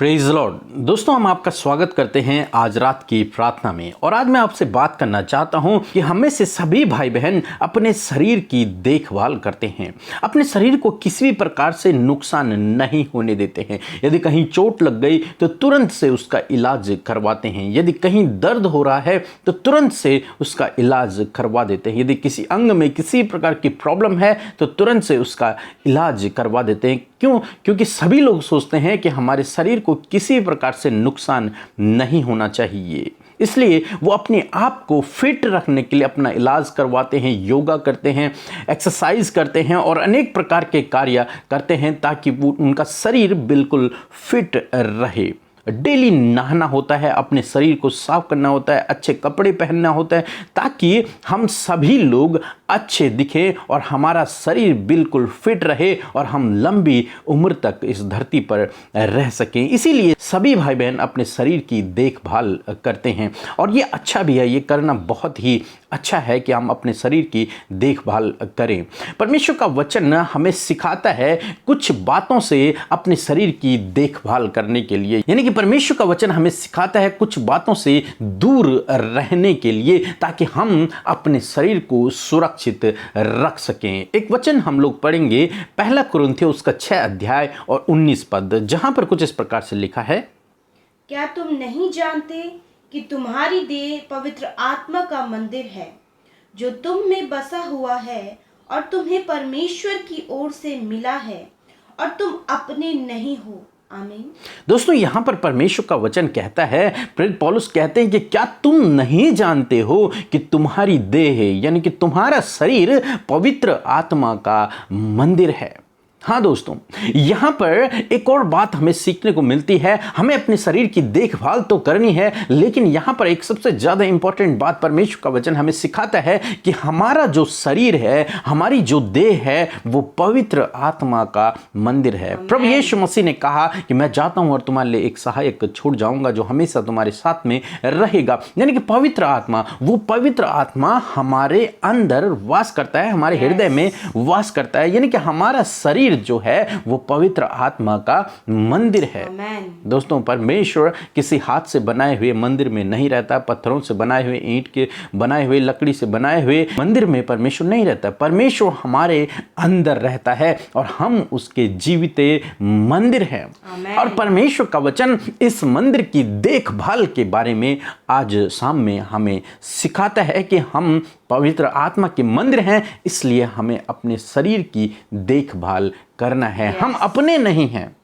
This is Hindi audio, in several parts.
Praise Lord. दोस्तों, हम आपका स्वागत करते हैं आज रात की प्रार्थना में। और आज मैं आपसे बात करना चाहता हूं कि हम में से सभी भाई बहन अपने शरीर की देखभाल करते हैं, अपने शरीर को किसी भी प्रकार से नुकसान नहीं होने देते हैं। यदि कहीं चोट लग गई तो तुरंत से उसका इलाज करवाते हैं। यदि कहीं दर्द हो रहा है तो तुरंत से उसका इलाज करवा देते हैं। यदि किसी अंग में किसी प्रकार की प्रॉब्लम है तो तुरंत से उसका इलाज करवा देते हैं। क्यों? क्योंकि सभी लोग सोचते हैं कि हमारे शरीर को किसी प्रकार से नुकसान नहीं होना चाहिए, इसलिए वो अपने आप को फिट रखने के लिए अपना इलाज करवाते हैं, योगा करते हैं, एक्सरसाइज करते हैं और अनेक प्रकार के कार्य करते हैं ताकि वो उनका शरीर बिल्कुल फिट रहे। डेली नहाना होता है, अपने शरीर को साफ करना होता है, अच्छे कपड़े पहनना होता है ताकि हम सभी लोग अच्छे दिखें और हमारा शरीर बिल्कुल फिट रहे और हम लंबी उम्र तक इस धरती पर रह सकें। इसीलिए सभी भाई बहन अपने शरीर की देखभाल करते हैं और ये अच्छा भी है, ये करना बहुत ही अच्छा है कि हम अपने शरीर की देखभाल करें। परमेश्वर का वचन हमें सिखाता है कुछ बातों से अपने शरीर की देखभाल करने के लिए, यानी कि परमेश्वर का वचन हमें सिखाता है कुछ बातों से दूर रहने के लिए ताकि हम अपने शरीर को सुरक्षित रख सकें। एक वचन हम लोग पढ़ेंगे, पहला कुरिन्थियों उसका 6 अध्याय और 19 पद, जहां पर कुछ इस प्रकार से लिखा है, क्या तुम नहीं जानते कि तुम्हारी देह पवित्र आत्मा का मंदिर है जो तुम में बसा हुआ है और तुम्हें परमेश्वर की ओर से मिला है और तुम अपने नहीं हो। आमीन। दोस्तों, यहां पर परमेश्वर का वचन कहता है, प्रेरित पौलुस कहते हैं कि क्या तुम नहीं जानते हो कि तुम्हारी देह यानी कि तुम्हारा शरीर पवित्र आत्मा का मंदिर है। हाँ दोस्तों, यहाँ पर एक और बात हमें सीखने को मिलती है। हमें अपने शरीर की देखभाल तो करनी है, लेकिन यहाँ पर एक सबसे ज़्यादा इंपॉर्टेंट बात परमेश्वर का वचन हमें सिखाता है कि हमारा जो शरीर है, हमारी जो देह है, वो पवित्र आत्मा का मंदिर है। प्रभु यीशु मसीह ने कहा कि मैं जाता हूँ और तुम्हारे लिए एक सहायक छोड़ जाऊँगा जो हमेशा तुम्हारे साथ में रहेगा। यानी कि पवित्र आत्मा, वो पवित्र आत्मा हमारे अंदर वास करता है, हमारे हृदय में वास करता है। यानी कि हमारा शरीर जो है वो पवित्र आत्मा का मंदिर है। दोस्तों, परमेश्वर किसी हाथ से बनाए हुए मंदिर में नहीं रहता, पत्थरों से बनाए हुए, ईंट के बनाए हुए, लकड़ी से बनाए हुए मंदिर में परमेश्वर नहीं रहता। परमेश्वर हमारे अंदर रहता है और हम उसके जीवित मंदिर हैं। और परमेश्वर का वचन इस मंदिर की देखभाल के बारे में आज शाम में हमें सिखाता है कि हम पवित्र आत्मा के मंदिर हैं, इसलिए हमें अपने शरीर की देखभाल करना है। हम अपने नहीं हैं,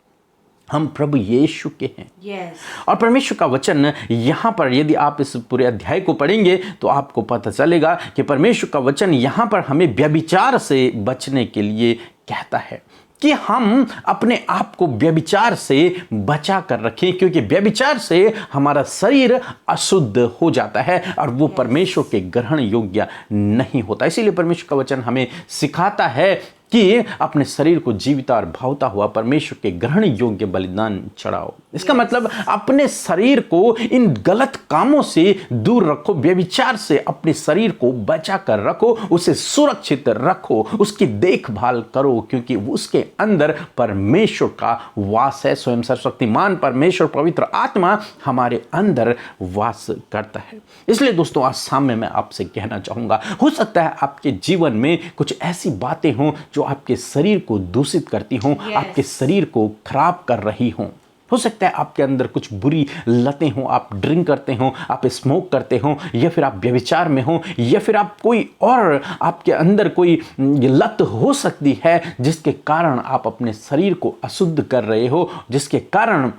हम प्रभु यीशु के हैं। और परमेश्वर का वचन यहाँ पर यदि आप इस पूरे अध्याय को पढ़ेंगे तो आपको पता चलेगा कि परमेश्वर का वचन यहाँ पर हमें व्यभिचार से बचने के लिए कहता है कि हम अपने आप को व्यभिचार से बचा कर रखें, क्योंकि व्यभिचार से हमारा शरीर अशुद्ध हो जाता है और वो परमेश्वर के ग्रहण योग्य नहीं होता। इसीलिए परमेश्वर का वचन हमें सिखाता है कि अपने शरीर को जीवित और भावता हुआ परमेश्वर के ग्रहण योग्य बलिदान चढ़ाओ। इसका मतलब अपने शरीर को इन गलत कामों से दूर रखो, व्यभिचार से अपने शरीर को बचा कर रखो, उसे सुरक्षित रखो, उसकी देखभाल करो, क्योंकि उसके अंदर परमेश्वर का वास है। स्वयं सर्वशक्तिमान परमेश्वर पवित्र आत्मा हमारे अंदर वास करता है। इसलिए दोस्तों, आज सामने मैं आपसे कहना चाहूंगा, हो सकता है आपके जीवन में कुछ ऐसी बातें हों जो आपके शरीर को दूषित करती हों, आपके शरीर को खराब कर रही हों। हो सकता है आपके अंदर कुछ बुरी लतें हों, आप ड्रिंक करते हों, आप स्मोक करते हों, या फिर आप व्यभिचार में हों, या फिर आप कोई और आपके अंदर कोई लत हो सकती है जिसके कारण आप अपने शरीर को अशुद्ध कर रहे हो, जिसके कारण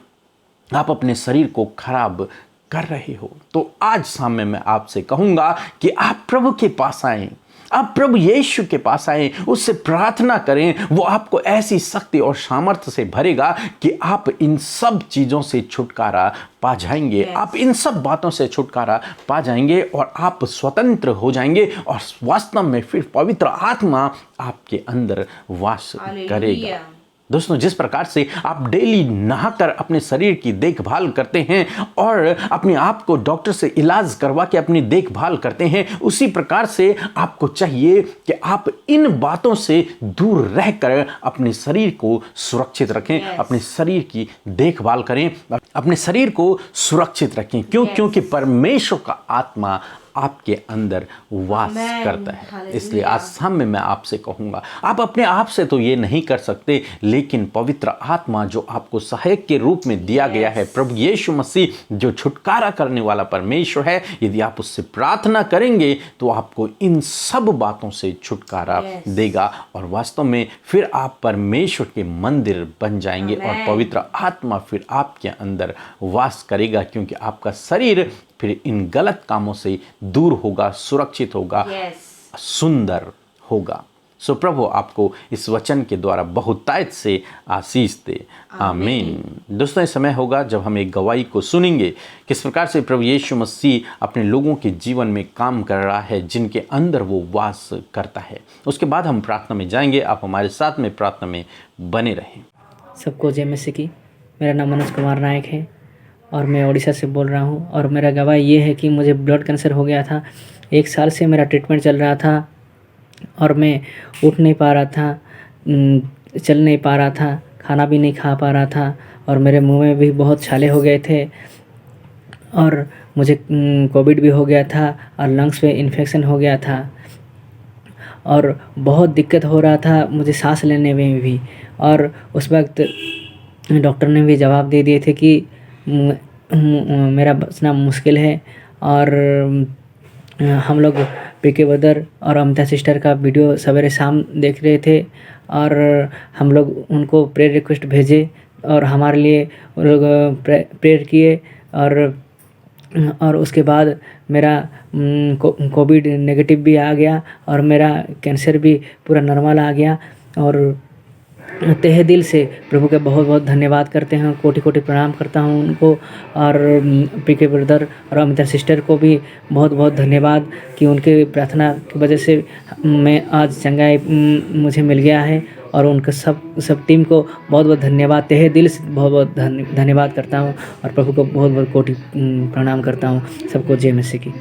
आप अपने शरीर को खराब कर रहे हो। तो आज सामने मैं आपसे कहूँगा कि आप प्रभु के पास आएँ, आप प्रभु यीशु के पास आए, उससे प्रार्थना करें। वो आपको ऐसी शक्ति और सामर्थ्य से भरेगा कि आप इन सब चीज़ों से छुटकारा पा जाएंगे। आप इन सब बातों से छुटकारा पा जाएंगे और आप स्वतंत्र हो जाएंगे और वास्तव में फिर पवित्र आत्मा आपके अंदर वास करेगा। दोस्तों, जिस प्रकार से आप डेली नहाकर अपने शरीर की देखभाल करते हैं और अपने आप को डॉक्टर से इलाज करवा के अपनी देखभाल करते हैं, उसी प्रकार से आपको चाहिए कि आप इन बातों से दूर रहकर अपने शरीर को सुरक्षित रखें, अपने शरीर की देखभाल करें, अपने शरीर को सुरक्षित रखें। क्यों? क्योंकि परमेश्वर का आत्मा आपके अंदर वास करता है। इसलिए आज शाम में मैं आपसे कहूंगा, आप अपने आप से तो ये नहीं कर सकते, लेकिन पवित्र आत्मा जो आपको सहायक के रूप में दिया गया है, प्रभु यीशु मसीह जो छुटकारा करने वाला परमेश्वर है, यदि आप उससे प्रार्थना करेंगे तो आपको इन सब बातों से छुटकारा देगा और वास्तव में फिर आप परमेश्वर के मंदिर बन जाएंगे और पवित्र आत्मा फिर आपके अंदर वास करेगा, क्योंकि आपका शरीर फिर इन गलत कामों से दूर होगा, सुरक्षित होगा, सुंदर होगा। सो प्रभु आपको इस वचन के द्वारा बहुतायत से आशीष दे। आमीन। दोस्तों, इस समय होगा जब हम एक गवाही को सुनेंगे, किस प्रकार से प्रभु यीशु मसीह अपने लोगों के जीवन में काम कर रहा है, जिनके अंदर वो वास करता है। उसके बाद हम प्रार्थना में जाएंगे। आप हमारे साथ में प्रार्थना में बने रहें। सबको जय मसीह की। मेरा नाम मनोज कुमार नायक है और मैं उड़ीसा से बोल रहा हूँ। और मेरा गवाही ये है कि मुझे ब्लड कैंसर हो गया था। 1 साल से मेरा ट्रीटमेंट चल रहा था और मैं उठ नहीं पा रहा था, चल नहीं पा रहा था, खाना भी नहीं खा पा रहा था और मेरे मुंह में भी बहुत छाले हो गए थे और मुझे कोविड भी हो गया था और लंग्स में इन्फेक्शन हो गया था और बहुत दिक्कत हो रहा था मुझे सांस लेने में भी। और उस वक्त डॉक्टर ने भी जवाब दे दिए थे कि मेरा बचना मुश्किल है। और हम लोग पीके ब्रदर और अमिता सिस्टर का वीडियो सवेरे शाम देख रहे थे और हम लोग उनको प्रेयर रिक्वेस्ट भेजे और हमारे लिए वो लोग प्रेयर किए और उसके बाद मेरा कोविड नेगेटिव भी आ गया और मेरा कैंसर भी पूरा नॉर्मल आ गया। और तहे दिल से प्रभु का बहुत बहुत धन्यवाद करते हैं, कोटि कोटि प्रणाम करता हूं उनको। और पीके ब्रदर और अमिता सिस्टर को भी बहुत बहुत धन्यवाद कि उनके प्रार्थना की वजह से मैं आज चंगाई मुझे मिल गया है। और उनका सब टीम को बहुत बहुत धन्यवाद, तहे दिल से बहुत बहुत धन्यवाद करता हूं और प्रभु को बहुत बहुत कोटि प्रणाम करता हूं। सबको जय मसीह की।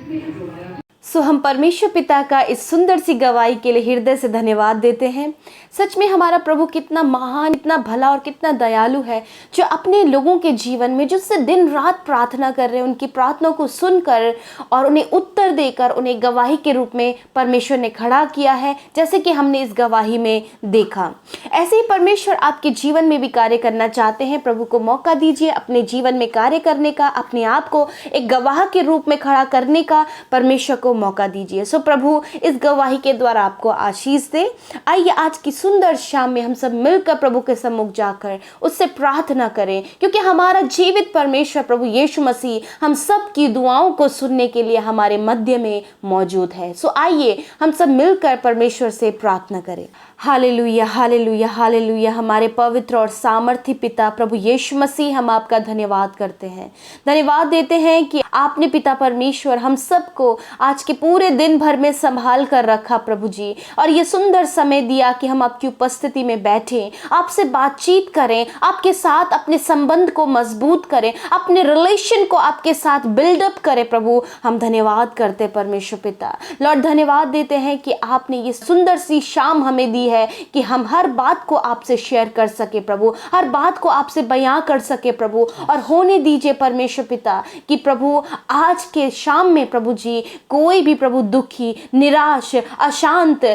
सो हम परमेश्वर पिता का इस सुंदर सी गवाही के लिए हृदय से धन्यवाद देते हैं। सच में हमारा प्रभु कितना महान, कितना भला और कितना दयालु है, जो अपने लोगों के जीवन में जिससे दिन रात प्रार्थना कर रहे हैं, उनकी प्रार्थना को सुनकर और उन्हें उत्तर देकर उन्हें गवाही के रूप में परमेश्वर ने खड़ा किया है, जैसे कि हमने इस गवाही में देखा। ऐसे ही परमेश्वर आपके जीवन में भी कार्य करना चाहते हैं। प्रभु को मौका दीजिए अपने जीवन में कार्य करने का, अपने आप को एक गवाह के रूप में खड़ा करने का परमेश्वर को मौका दीजिए। सो प्रभु इस गवाही के द्वारा आपको आशीष दे। आइए आज की सुंदर शाम में हम सब मिलकर प्रभु के सम्मुख जाकर उससे प्रार्थना करें, क्योंकि हमारा जीवित परमेश्वर प्रभु यीशु मसीह हम सब की दुआओं को सुनने के लिए हमारे मध्य में मौजूद है। सो आइए हम सब मिलकर परमेश्वर से प्रार्थना करें। Hallelujah, hallelujah, hallelujah. हमारे पवित्र और सामर्थी पिता प्रभु यीशु मसीह, हम आपका धन्यवाद करते हैं, धन्यवाद देते हैं कि आपने पिता परमेश्वर हम सबको आज के पूरे दिन भर में संभाल कर रखा प्रभु जी, और ये सुंदर समय दिया कि हम आपकी उपस्थिति में बैठे, आपसे बातचीत करें, आपके साथ अपने संबंध को मजबूत करें, अपने रिलेशन को आपके साथ बिल्डअप करें। प्रभु हम धन्यवाद करते परमेश्वर पिता, लॉर्ड धन्यवाद देते हैं कि आपने ये सुंदर सी शाम हमें दी है कि हम हर बात को आपसे शेयर कर सके प्रभु, हर बात को आपसे बयां कर सके प्रभु। और होने दीजिए परमेश्वर पिता कि प्रभु आज के शाम में प्रभु जी कोई भी प्रभु दुखी, निराश, अशांत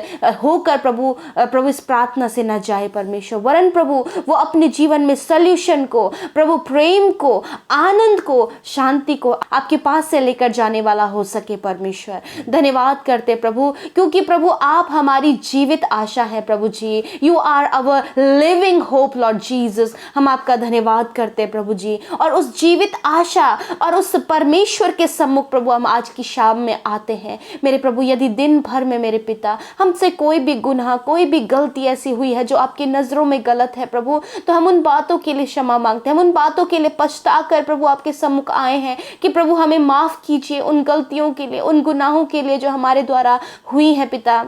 होकर प्रभु इस प्रार्थना से न जाए परमेश्वर, वरन प्रभु वो अपने जीवन में सल्यूशन को, प्रभु प्रेम को, आनंद को, शांति को आपके पास से लेकर जाने वाला हो सके परमेश्वर। धन्यवाद करते प्रभु, क्योंकि प्रभु आप हमारी जीवित आशा है प्रभु जी। You are our living hope Lord Jesus. हम आपका धन्यवाद करते प्रभु जी, और उस जीवित आशा और उस परमेश्वर के सम्मुख प्रभु हम आज की शाम में आते हैं। मेरे प्रभु यदि दिन भर में मेरे पिता हमसे कोई भी गुनाह, कोई भी गलती ऐसी हुई है जो आपकी नजरों में गलत है प्रभु, तो हम उन बातों के लिए क्षमा मांगते हैं, हम उन बातों के लिए पछता कर प्रभु आपके सम्मुख आए हैं कि प्रभु हमें माफ कीजिए उन गलतियों के लिए, उन गुनाहों के लिए जो हमारे द्वारा हुई है पिता।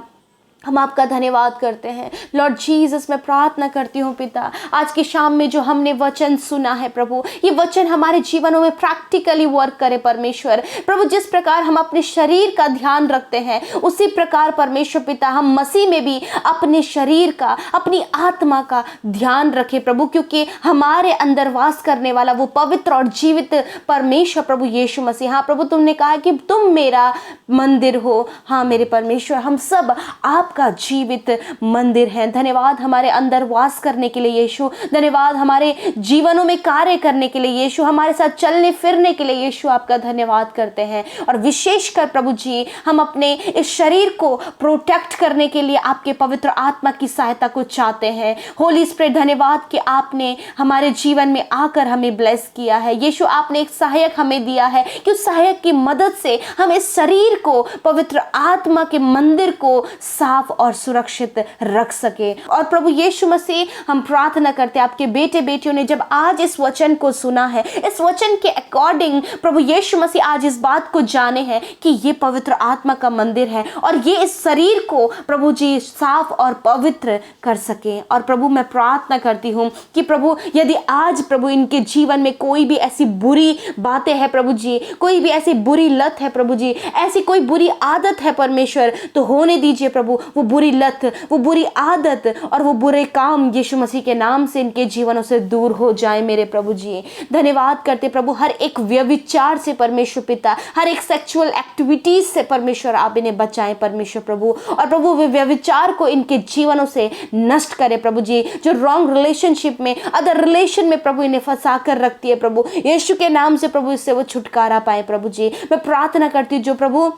हम आपका धन्यवाद करते हैं लॉर्ड जीसस। मैं प्रार्थना करती हूँ पिता, आज की शाम में जो हमने वचन सुना है प्रभु, ये वचन हमारे जीवनों में प्रैक्टिकली वर्क करे परमेश्वर। प्रभु जिस प्रकार हम अपने शरीर का ध्यान रखते हैं, उसी प्रकार परमेश्वर पिता हम मसीह में भी अपने शरीर का, अपनी आत्मा का ध्यान रखें प्रभु, क्योंकि हमारे अंदर वास करने वाला वो पवित्र और जीवित परमेश्वर प्रभु यीशु मसीह। हाँ प्रभु, तुमने कहा कि तुम मेरा मंदिर हो। हाँ मेरे परमेश्वर, हम सब आपका जीवित मंदिर हैं। धन्यवाद हमारे अंदर वास करने के लिए यीशु, धन्यवाद हमारे जीवनों में कार्य करने के लिए यीशु, हमारे साथ चलने फिरने के लिए यीशु आपका धन्यवाद करते हैं। और विशेषकर प्रभु जी, हम अपने इस शरीर को प्रोटेक्ट करने के लिए आपके पवित्र आत्मा की सहायता को चाहते हैं। होली स्पिरिट, धन्यवाद कि आपने हमारे जीवन में आकर हमें ब्लेस किया है यीशु। आपने एक सहायक हमें दिया है कि उस सहायक की मदद से हम इस शरीर को, पवित्र आत्मा के मंदिर को साफ और सुरक्षित रख सके। और प्रभु यीशु मसीह, हम प्रार्थना करते हैं आपके बेटे बेटियों ने जब आज इस वचन को सुना है, इस वचन के अकॉर्डिंग प्रभु यीशु मसीह आज इस बात को जाने हैं कि ये पवित्र आत्मा का मंदिर है और ये इस शरीर को प्रभु जी साफ और पवित्र कर सके। और प्रभु मैं प्रार्थना करती हूँ कि प्रभु यदि आज प्रभु इनके जीवन में कोई भी ऐसी बुरी बातें हैं प्रभु जी, कोई भी ऐसी बुरी लत है प्रभु जी, ऐसी कोई बुरी आदत है परमेश्वर, तो होने दीजिए प्रभु वो बुरी लत, वो बुरी आदत और वो बुरे काम यीशु मसीह के नाम से इनके जीवनों से दूर हो जाए मेरे प्रभु जी। धन्यवाद करते प्रभु हर एक व्यभिचार से परमेश्वर पिता, हर एक सेक्सुअल एक्टिविटीज से परमेश्वर आप इन्हें बचाएं परमेश्वर प्रभु। और प्रभु वे व्यभिचार को इनके जीवनों से नष्ट करे प्रभु जी, जो रॉन्ग रिलेशनशिप में, अदर रिलेशन में प्रभु इन्हें फंसा कर रखती है प्रभु, यीशु के नाम से प्रभु इससे वो छुटकारा पाए प्रभु जी। मैं प्रार्थना करती हूँ जो प्रभु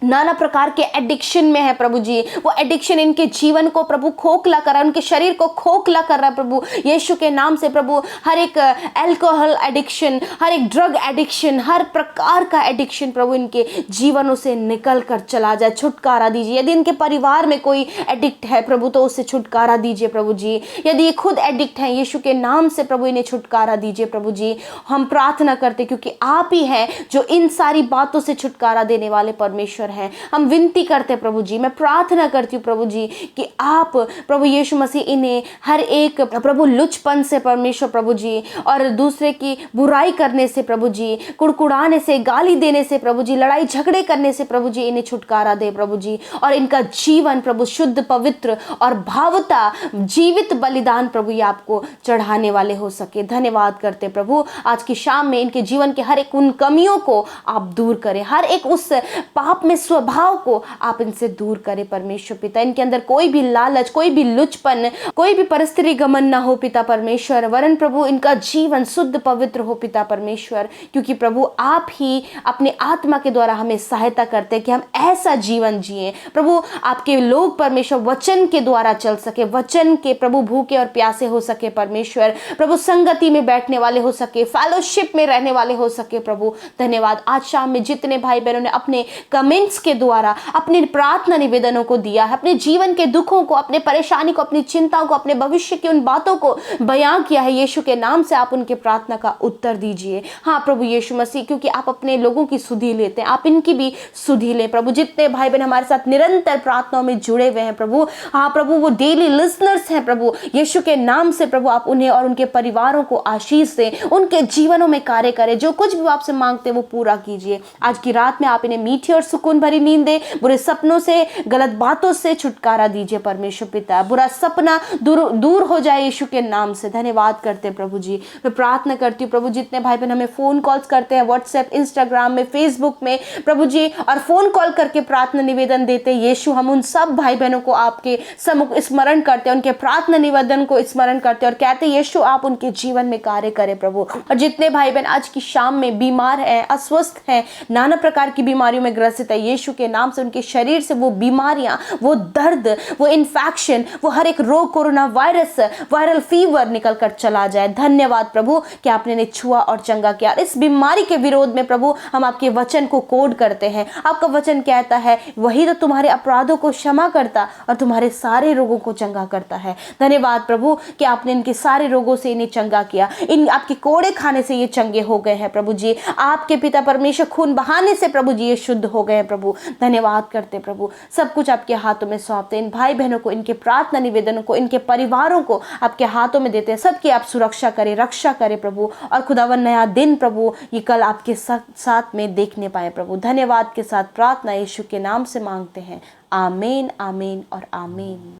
नाना प्रकार के एडिक्शन में है प्रभु जी, वो एडिक्शन इनके जीवन को प्रभु खोखला कर रहा है, उनके शरीर को खोखला कर रहा है प्रभु यीशु के नाम से प्रभु। हर एक अल्कोहल एडिक्शन, हर एक ड्रग एडिक्शन, हर प्रकार का एडिक्शन प्रभु इनके जीवनों से निकल कर चला जाए, छुटकारा दीजिए। यदि इनके परिवार में कोई एडिक्ट है प्रभु तो उससे छुटकारा दीजिए प्रभु जी। यदि ये खुद एडिक्ट हैं यीशु के नाम से प्रभु इन्हें छुटकारा दीजिए प्रभु जी। हम प्रार्थना करते क्योंकि आप ही हैं जो इन सारी बातों से छुटकारा देने वाले परमेश्वर हैं। हम विनती करते प्रभु जी, मैं प्रार्थना करती हूँ प्रभु जी कि आप प्रभु यीशु मसीह इन्हें हर एक प्रभु लुचपन से परमेश्वर प्रभु जी, और दूसरे की बुराई करने से प्रभु जी, कुड़कुड़ाने से, गाली देने से प्रभु जी, लड़ाई झगड़े करने से प्रभु जी इन्हें छुटकारा दे प्रभु जी। और इनका जीवन प्रभु शुद्ध, पवित्र और भावता जीवित बलिदान प्रभु ये आपको चढ़ाने वाले हो सके। धन्यवाद करते प्रभु आज की शाम में इनके जीवन के हर एक उन कमियों को आप दूर करें, हर एक उस पाप में स्वभाव को आप इनसे दूर करें परमेश्वर पिता। इनके अंदर कोई भी लालच, कोई भी लुचपन, कोई भी परिस्थिति गमन ना हो पिता परमेश्वर, वरन प्रभु इनका जीवन शुद्ध पवित्र हो पिता परमेश्वर, क्योंकि प्रभु आप ही अपने आत्मा के द्वारा हमें सहायता करते हैं कि हम ऐसा जीवन जिए प्रभु। आपके लोग परमेश्वर वचन के द्वारा चल सके, वचन के प्रभु भूखे और प्यासे हो सके परमेश्वर प्रभु, संगति में बैठने वाले हो सके, फेलोशिप में रहने वाले हो सके प्रभु। धन्यवाद आज शाम में जितने भाई बहनों ने अपने कमेंट्स के द्वारा अपने प्रार्थना निवेदनों को दिया है, अपने जीवन के दुखों को, अपने परेशानी को, अपनी चिंताओं को, अपने भविष्य की उन बातों को बयां किया है, यीशु के नाम से आप उनके प्रार्थना का उत्तर दीजिए। हाँ प्रभु यीशु मसीह, क्योंकि आप अपने लोगों की सुधि लेते हैं, आप इनकी भी सुधि लें प्रभु। जितने भाई बहन हमारे साथ निरंतर प्रार्थनाओं में जुड़े हुए हैं प्रभु, हाँ प्रभु वो डेली लिसनर्स हैं प्रभु, यीशु के नाम से प्रभु आप उन्हें और उनके परिवारों को आशीष दें, उनके जीवनों में कार्य करें, जो कुछ भी आपसे मांगते हैं वो पूरा कीजिए। आज की रात में आप इन्हें मीठी और सुकून भरी नींद दे, बुरे सपनों से, गलत बातों से छुटकारा दीजिए परमेश्वर पिता, बुरा सपना दूर हो जाए यीशु के नाम से। धन्यवाद करते हैं प्रभु जी। मैं प्रार्थना करती हूँ प्रभु जितने भाई बहन हमें फोन कॉल्स करते हैं, व्हाट्सएप, इंस्टाग्राम में, फेसबुक में प्रभु जी, और फोन कॉल करके प्रार्थना निवेदन देते हैं यीशु, हम उन सब भाई बहनों को आपके सम्मुख स्मरण करते हैं, उनके प्रार्थना निवेदन को स्मरण करते हैं और कहते हैं यीशु आप उनके जीवन में कार्य करें प्रभु। और जितने भाई बहन आज की शाम में बीमार हैं, अस्वस्थ हैं, नाना प्रकार की बीमारियों में ग्रसित है, यीशु के नाम से उनके शरीर से वो बीमारियां, वो दर्द, वो इन्फेक्शन, वो हर एक रोग, कोरोना वायरस, वायरल फीवर निकल कर चला जाए। धन्यवाद प्रभु कि आपने इन्हें छुआ और चंगा किया। इस बीमारी के विरोध में प्रभु हम आपके वचन को कोड करते हैं। आपका वचन कहता है वही तो तुम्हारे अपराधों को क्षमा करता और तुम्हारे सारे रोगों को चंगा करता है। धन्यवाद प्रभु कि आपने इनके सारे रोगों से इन्हें चंगा किया, इन आपके कोड़े खाने से ये चंगे हो गए हैं प्रभु जी। आपके पिता परमेश्वर खून बहाने से प्रभु जी ये शुद्ध हो गए हैं प्रभु, धन्यवाद करते प्रभु। सब कुछ आपके हाथों में सौंपते, इन भाई बहनों को, इनके प्रार्थना निवेदनों को, इनके परिवारों को आपके हाथों में देते हैं। सबकी आप सुरक्षा करें, रक्षा करें प्रभु, और खुदावन नया दिन प्रभु ये कल आपके साथ में देखने पाए प्रभु। धन्यवाद के साथ प्रार्थना यीशु के नाम से मांगते हैं, आमीन, आमीन और आमीन।